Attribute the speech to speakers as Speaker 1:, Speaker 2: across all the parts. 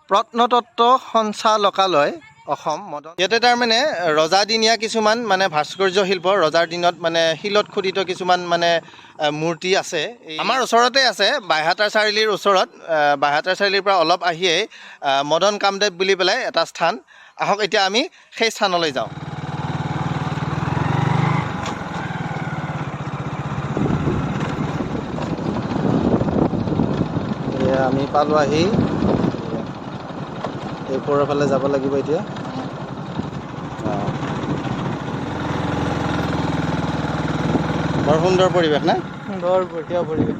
Speaker 1: প্ৰত্নতত্ত্ব সঞ্চালকালয় অসম মদন। ইয়াতে তাৰমানে ৰজাদিনীয়া কিছুমান মানে ভাস্কৰ্য শিল্প, ৰজাৰ দিনত মানে শিলত খোদিত কিছুমান মানে মূৰ্তি আছে। আমাৰ ওচৰতে আছে, বাইহাটাৰ চাৰিআলিৰ ওচৰত। বাইহাটাৰ চাৰিআলিৰ পৰা অলপ আহিয়েই মদন কামদেৱ বুলি পেলাই এটা স্থান। আহক এতিয়া আমি সেই স্থানলৈ যাওঁ। আমি পালোঁ আহি, এই ওপৰৰ ফালে যাব লাগিব এতিয়া। বৰ সুন্দৰ পৰিৱেশ না?
Speaker 2: বৰ বঢ়িয়া পৰিৱেশ।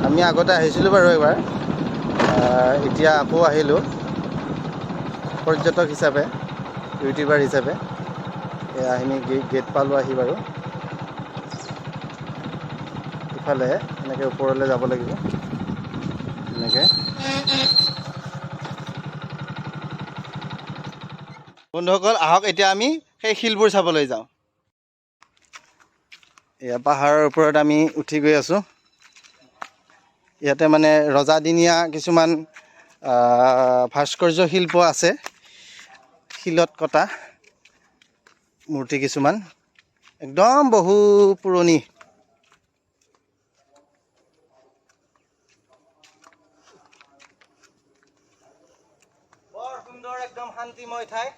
Speaker 1: আমি আগতে আহিছিলোঁ বাৰু এবাৰ, এতিয়া আকৌ আহিলোঁ পৰ্যটক হিচাপে, ইউটিউবাৰ হিচাপে। আমি গেট পালোঁ আহি বাৰু। ইফালে এনেকৈ ওপৰলৈ যাব লাগিব, এনেকৈ। বন্ধুসকল আহক এতিয়া আমি সেই শিলবোৰ চাবলৈ যাওঁ। এয়া পাহাৰৰ ওপৰত আমি উঠি গৈ আছোঁ। ইয়াতে মানে ৰজাদিনীয়া কিছুমান ভাস্কৰ্য শিল্প আছে, শিলত কটা মূৰ্তি কিছুমান, একদম বহু পুৰণি। বৰ সুন্দৰ, একদম শান্তিময় ঠাই।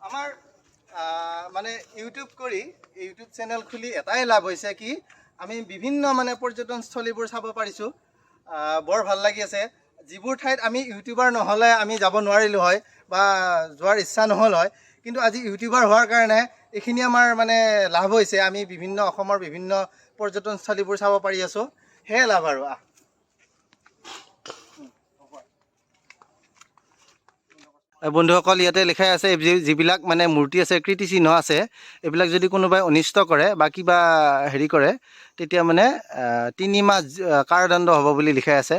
Speaker 1: আমাৰ মানে ইউটিউব চেনেল খুলি এটাই লাভ হৈছে কি, আমি বিভিন্ন মানে পৰ্যটনস্থলীবোৰ চাব পাৰিছোঁ। বৰ ভাল লাগি আছে। যিবোৰ ঠাইত আমি ইউটিউবাৰ নহ'লে আমি যাব নোৱাৰিলোঁ হয় বা যোৱাৰ ইচ্ছা নহ'ল হয়, কিন্তু আজি ইউটিউবাৰ হোৱাৰ কাৰণে এইখিনি আমাৰ মানে লাভ হৈছে। আমি অসমৰ বিভিন্ন পৰ্যটনস্থলীবোৰ চাব পাৰি আছোঁ, সেয়ে লাভ আৰু। বন্ধুসকল ইয়াতে লিখাই আছে, যিবিলাক মানে মূৰ্তি আছে, কীৰ্তিচিহ্ন আছে, এইবিলাক যদি কোনোবাই অনিষ্ট কৰে বা কিবা হেৰি কৰে, তেতিয়া মানে 3 মাহ কাৰাদণ্ড হ'ব বুলি লিখাই আছে,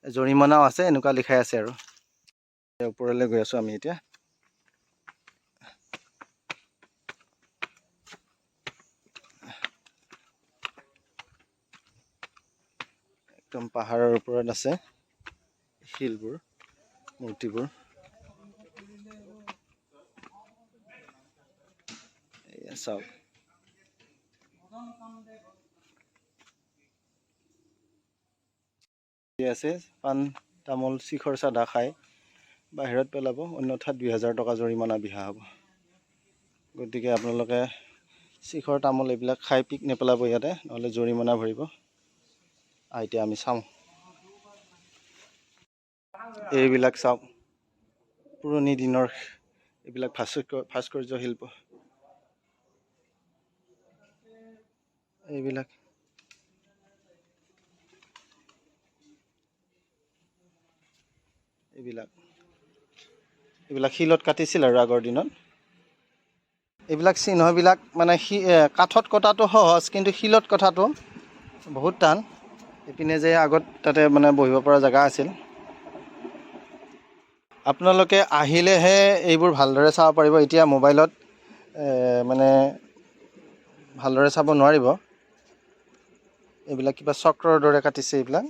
Speaker 1: জৰিমনাও আছে, এনেকুৱা লিখাই আছে আৰু। ওপৰলৈ গৈ আছোঁ আমি এতিয়া। একদম পাহাৰৰ ওপৰত আছে শিলবোৰ, মূৰ্তিবোৰ। এয়া চাওক, আছে পাণ তামোল শিখৰ চাধা খাই বাহিৰত পেলাব, অন্যথা 2000 টকা জৰিমনা বিহা হ'ব। গতিকে আপোনালোকে শিখৰ তামোল এইবিলাক খাই পিক নেপেলাব ইয়াতে, নহ'লে জৰিমনা ভৰিব। এতিয়া আমি চাওঁ, এইবিলাক চাওক, পুৰণি দিনৰ এইবিলাক ভাস্কৰ্য শিল্প। এইবিলাক শিলত কাটিছিল আৰু আগৰ দিনত। এইবিলাক চিহ্নবিলাক মানে কাঠত কটাটো সহজ, কিন্তু শিলত কটাটো বহুত টান। এইপিনে যে আগত তাতে মানে বহিব পৰা জেগা আছিল। আপোনালোকে আহিলেহে এইবোৰ ভালদৰে চাব পাৰিব। এতিয়া মোবাইলত মানে ভালদৰে চাব নোৱাৰিব। এইবিলাক কিবা চক্ৰৰ দৰে কাটিছে এইবিলাক।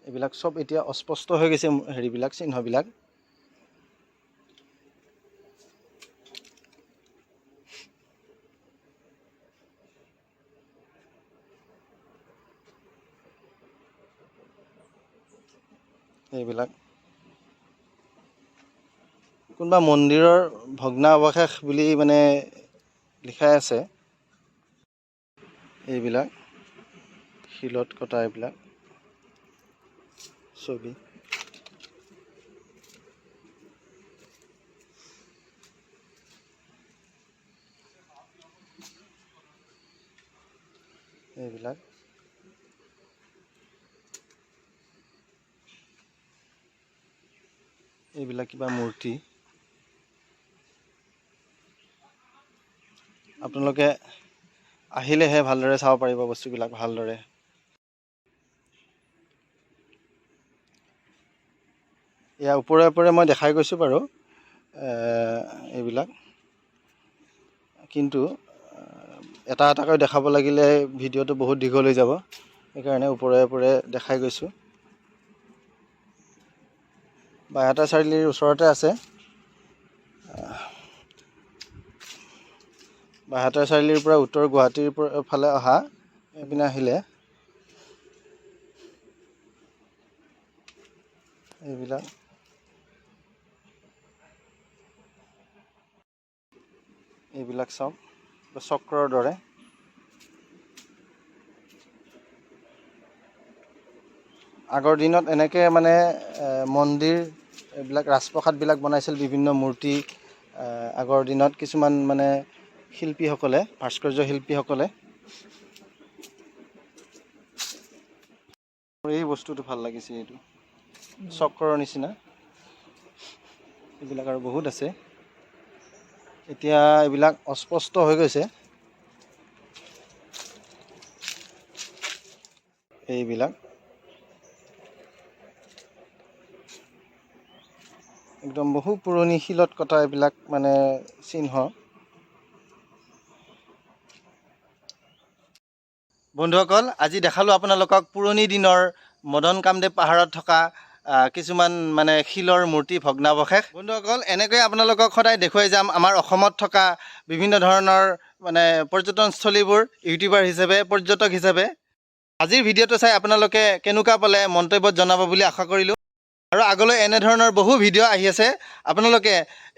Speaker 1: এইবিলাক চব এতিয়া অস্পষ্ট হৈ গৈছে, হেৰিবিলাক, চিহ্নবিলাক। এইবিলাক কোনোবা মন্দিৰৰ ভগ্নাৱশেষ বুলি মানে লিখাই আছে। এইবিলাক শিলত কটা এইবিলাক ছবি। এইবিলাক কিবা মূৰ্তি। আপোনালোকে আহিলেহে ভালদৰে চাব পাৰিব বস্তুবিলাক ভালদৰে। এয়া ওপৰে ওপৰে মই দেখাই গৈছোঁ বাৰু এইবিলাক, কিন্তু এটা এটাকৈ দেখাব লাগিলে ভিডিঅ'টো বহুত দীঘল হৈ যাব, সেইকাৰণে ওপৰে ওপৰে দেখাই গৈছোঁ। বাইহাটা চাৰিআলিৰ ওচৰতে আছে। বাইহাটা চাৰিআলিৰ পৰা উত্তৰ গুৱাহাটীৰ ফালে অহা এইপিনে আহিলে এইবিলাক চাওক, চক্ৰৰ দৰে। আগৰ দিনত এনেকৈ মানে মন্দিৰ এইবিলাক ৰাজপ্ৰসাদবিলাক বনাইছিল, বিভিন্ন মূৰ্তি আগৰ দিনত কিছুমান মানে শিল্পীসকলে, ভাস্কৰ্য শিল্পীসকলে। এই বস্তুটো ভাল লাগিছে, এইটো চক্ৰৰ নিচিনা। এইবিলাক আৰু বহুত আছে, এতিয়া এইবিলাক অস্পষ্ট হৈ গৈছে। এইবিলাক একদম বহু পুৰণি শিলত কটা এইবিলাক মানে চিহ্ন। বন্ধুসকল, আজি দেখালোঁ আপোনালোকক পুৰণি দিনৰ মদন কামদেৱ পাহাৰত থকা কিছুমান মানে শিলৰ মূৰ্তি ভগ্নাৱশেষ। বন্ধুসকল, এনেকৈ আপোনালোকক সদায় দেখুৱাই যাম আমাৰ অসমত থকা বিভিন্ন ধৰণৰ মানে পৰ্যটনস্থলীবোৰ ইউটিউবাৰ হিচাপে, পৰ্যটক হিচাপে। আজিৰ ভিডিঅ'টো চাই আপোনালোকে কেনেকুৱা পালে মন্তব্যত জনাব বুলি আশা কৰিলোঁ। আৰু আগলৈ এনেধৰণৰ বহু ভিডিঅ' আহি আছে, আপোনালোকে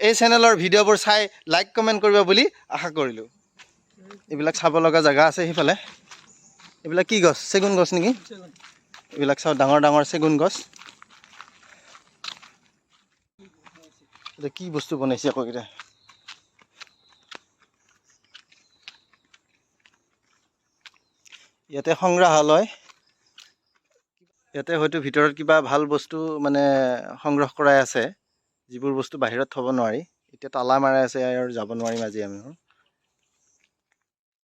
Speaker 1: এই চেনেলৰ ভিডিঅ'বোৰ চাই লাইক কমেণ্ট কৰিব বুলি আশা কৰিলোঁ। এইবিলাক চাব লগা জেগা আছে সেইফালে। এইবিলাক কি গছ? চেগুন গছ নেকি? এইবিলাক চাওঁ, ডাঙৰ ডাঙৰ চেগুন গছ। এতিয়া কি বস্তু বনাইছে আকৌ এতিয়া? ইয়াতে সংগ্ৰহালয়, ইয়াতে হয়তো ভিতৰত কিবা ভাল বস্তু মানে সংগ্ৰহ কৰাই আছে, যিবোৰ বস্তু বাহিৰত থ'ব নোৱাৰি। এতিয়া তালা মাৰাই আছে আৰু যাব নোৱাৰিম আজি আমি।